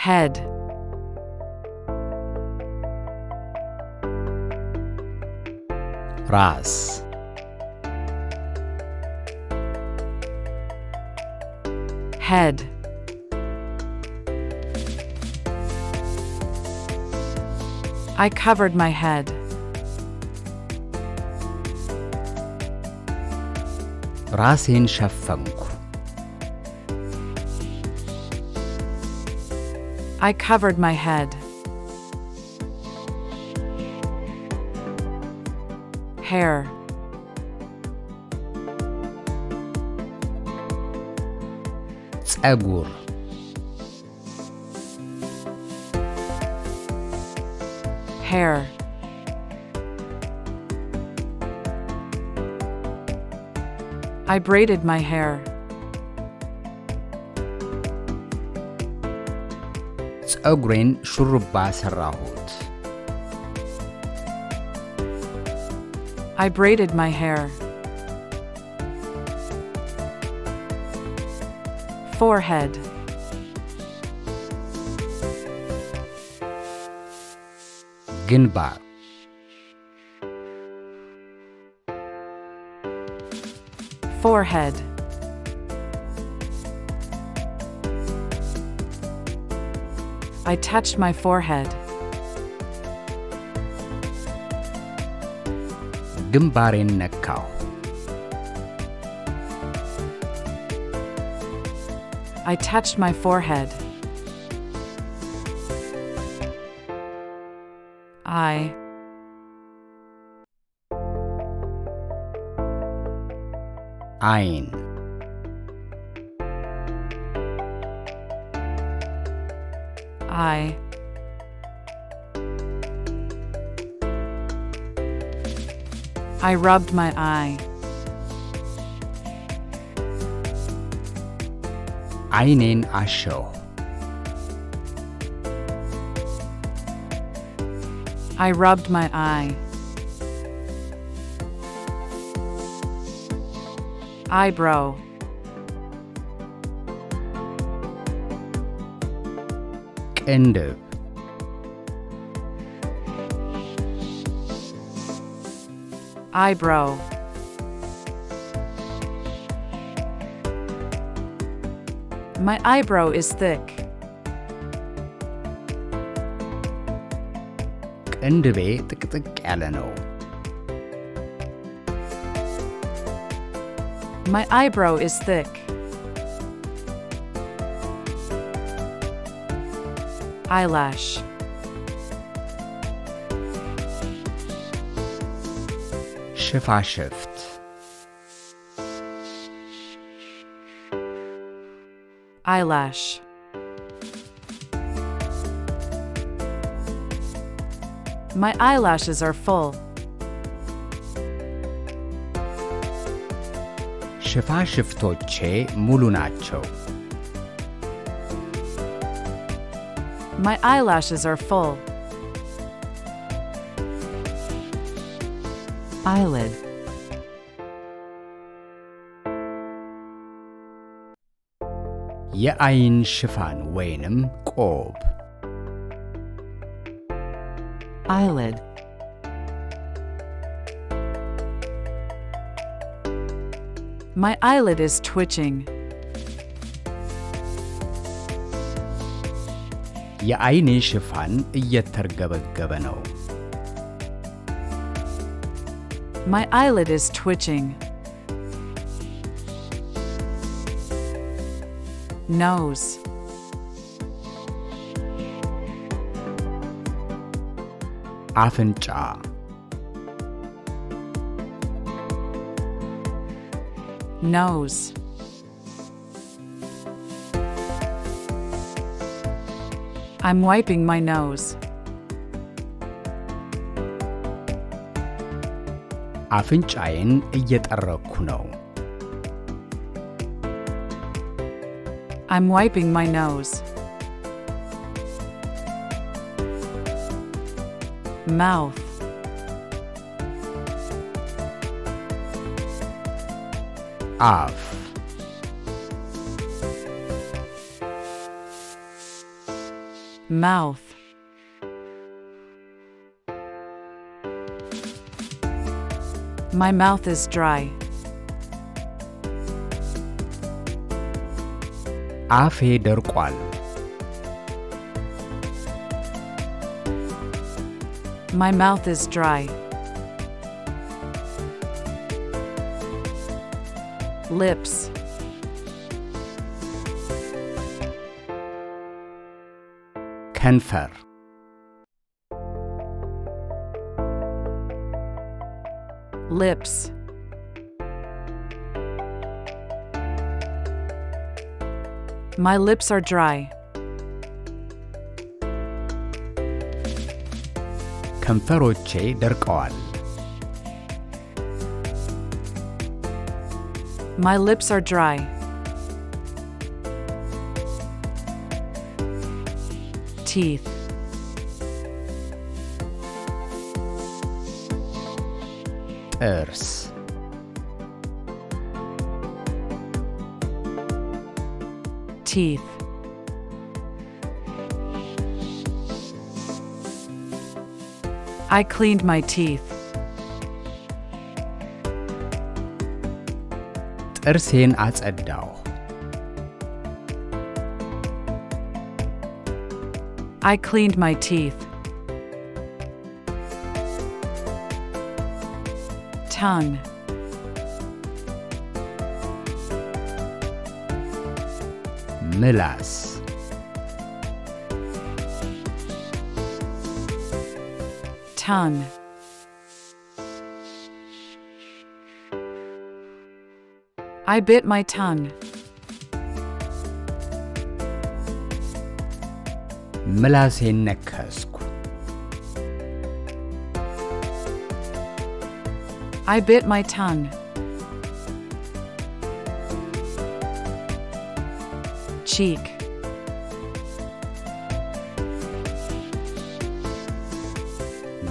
head, ራስ head, I covered my head. ራሴን ሸፈንኩ I covered my head. Hair, ጸጉር hair, I braided my hair. ጸጉሬን ሹሩባ ሰራሁት I braided my hair. Forehead, ግንባር forehead, I touched my forehead. ግንባሬን ነካሁ I touched my forehead. Eye, ዓይን eye, I rubbed my eye. ዓይኔን አሸሁ I rubbed my eye. Eyebrow, ቅንድብ eyebrow, my eyebrow is thick. ቅንድቤ ጥቅጥቅ ያለ ነው My eyebrow is thick. Eyelash, ሽፋሽፍት eyelash, my eyelashes are full. ሽፋሽፍቶቼ ሙሉ ናቸው My eyelashes are full. Eyelid, የዓይን ሽፋን ወይንም ቆብ eyelid, my eyelid is twitching. የዓይኔ ሽፋን እየተርገበገበ ነው My eyelid is twitching. Nose, አፍንጫ nose, I'm wiping my nose. አፍንጫዬን እየጠረኩ ነው I'm wiping my nose. Mouth, አፍ Mouth. My mouth is dry. አፌ ደርቋል። My mouth is dry. Lips. ከንፈር Lips. My lips are dry. ከንፈሮቼ ደርቀዋል። My lips are dry. Teeth. ጥርስ Teeth. I cleaned my teeth. ጥርሴን አጸዳሁ። I cleaned my teeth. Tongue. ምላስ Tongue. I bit my tongue. ምላሴን ነከስኩ። I bit my tongue. Cheek.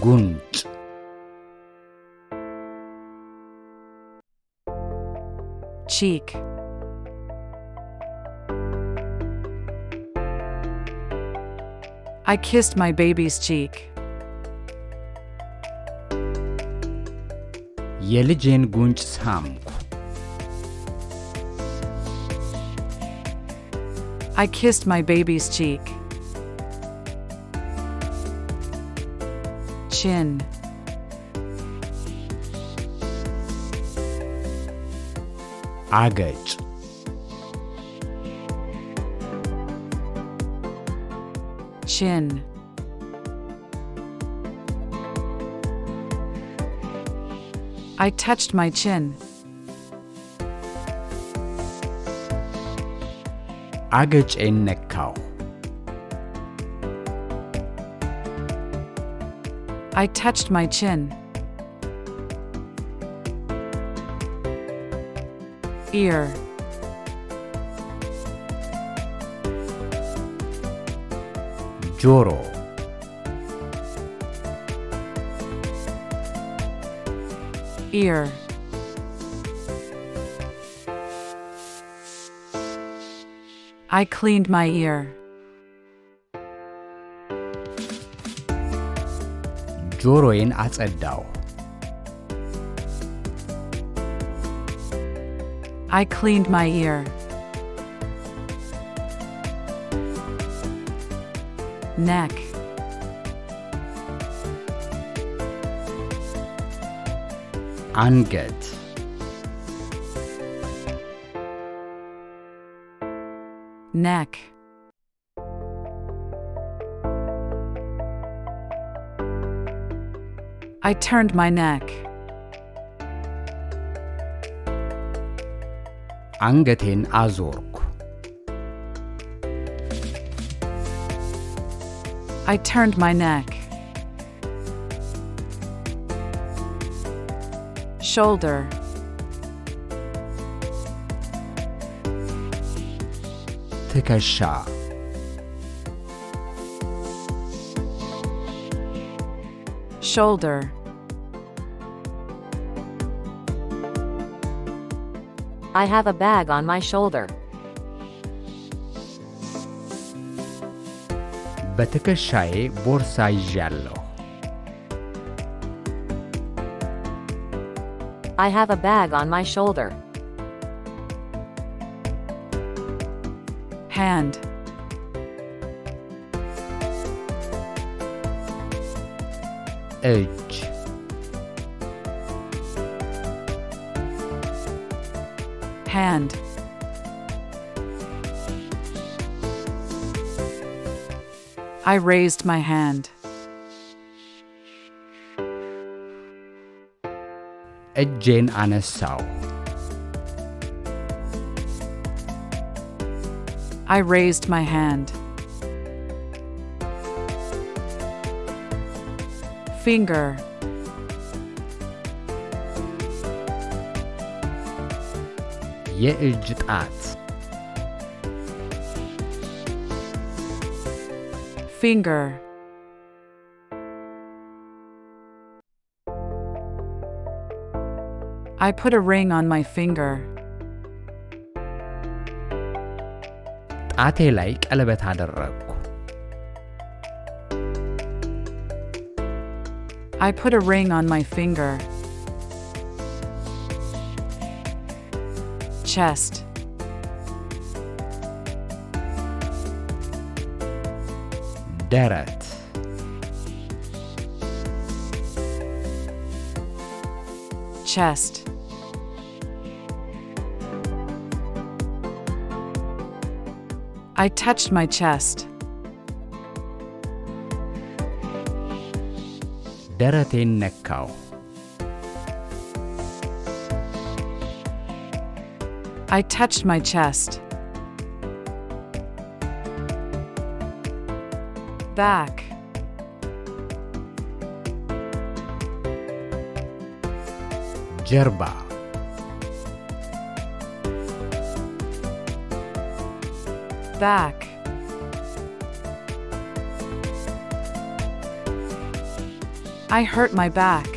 ጉንጭ Cheek. I kissed my baby's cheek. የልጄን ጉንጭ ሳምኩ። I kissed my baby's cheek. Chin. አገጭ Chin. I touched my chin. አገጬን ነካሁ። I touched my chin. Ear. ጆሮ Ear. I cleaned my ear. ጆሮዬን አጸዳሁ። I cleaned my ear. Neck. አንገት Neck. I turned my neck. አንገቴን አዞርኩ። I turned my neck. Shoulder. ትከሻ Shoulder. I have a bag on my shoulder. በትከሻዬ ቦርሳ ይዣለሁ። I have a bag on my shoulder. Hand. እጅ Hand. I raised my hand. እጄን አነሳው። I raised my hand. Finger. የእጅ ጣት Finger. I put a ring on my finger. ጣቴ ላይ ቀለበት አደረግኩ። I put a ring on my finger. Chest. ደረት Chest. I touched my chest. ደረቴን ነካው። I touched my chest. Back. ጀርባ Back. I hurt my back.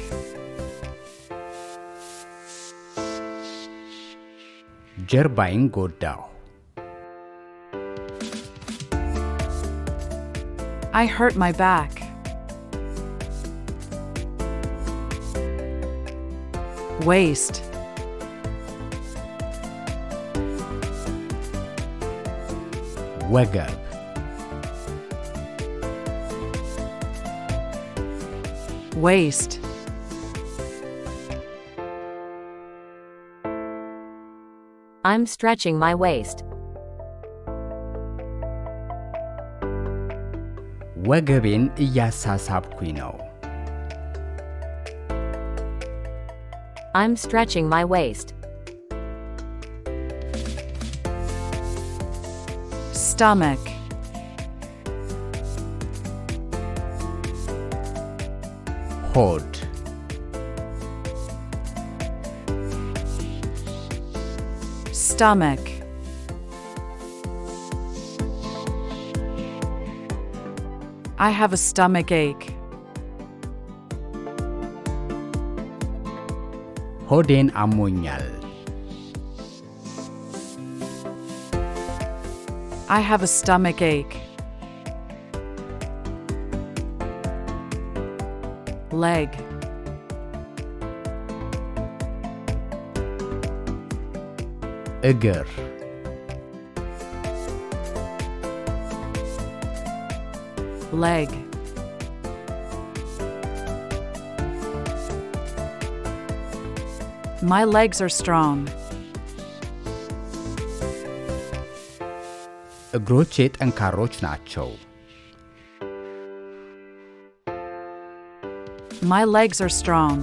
ጀርባዬን ጎዳው። I hurt my back. Waist. ወገብ Waist. I'm stretching my waist. ወገቤን እያሳሳብኩኝ ነው። I'm stretching my waist. Stomach. ሆድ Stomach. I have a stomach ache. ሆዴን አሞኛል። I have a stomach ache. Leg. እግር Leg. My legs are strong. እግሮቼ ጠንካሮች ናቸው። My legs are strong.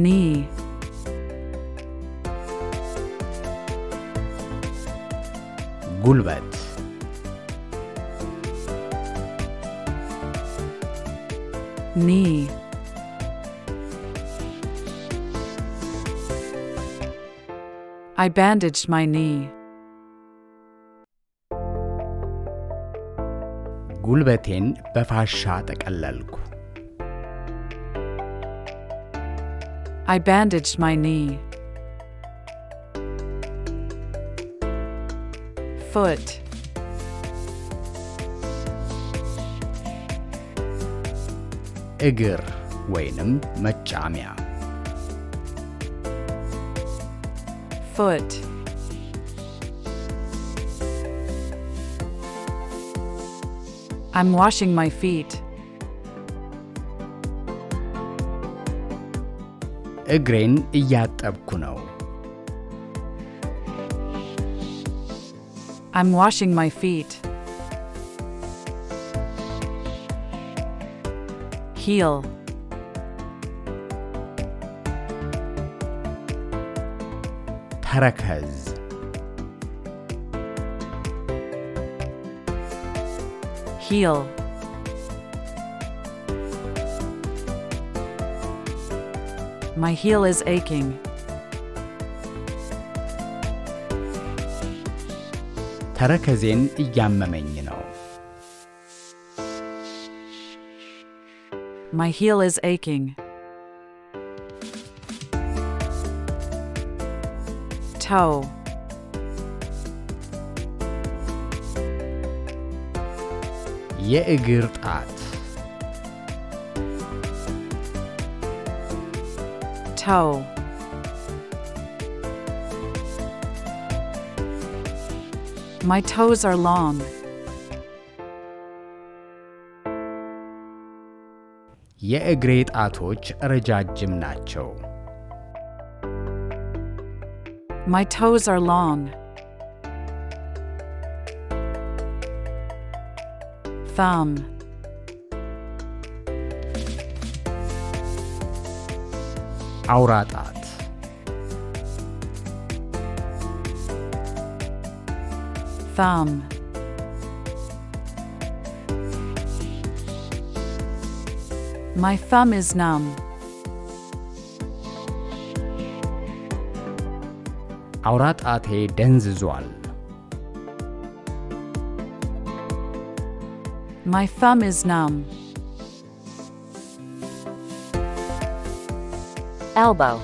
Knee. ጉልበት Knee. I bandaged my knee. ጉልበቴን በፋሻ ጠቀለልኩ። I bandaged my knee. foot, እግር ወይንም መጫሚያ foot, I'm washing my feet, እግሬን እያጠብኩ ነው I'm washing my feet. Heel, ተረከዝ heel, my heel is aching. ተረከዜን እያመመኝ ነው My heel is aching. Toe, የእግር ጣት toe, my toes are long. የእግሬ ጣቶች ረጃጅም ናቸው My toes are long. Thumb, አውራ ጣት thumb, my thumb is numb. አውራ ጣቴ ደንዝዟል My thumb is numb. elbow,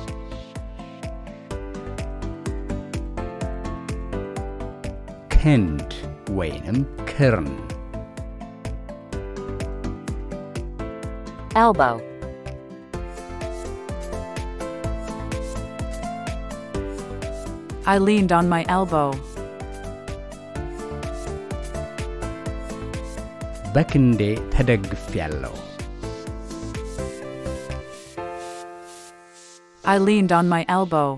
ክንድ ወይንም ክርን elbow, I leaned on my elbow. በክንዴ ተደግፌያለሁ I leaned on my elbow.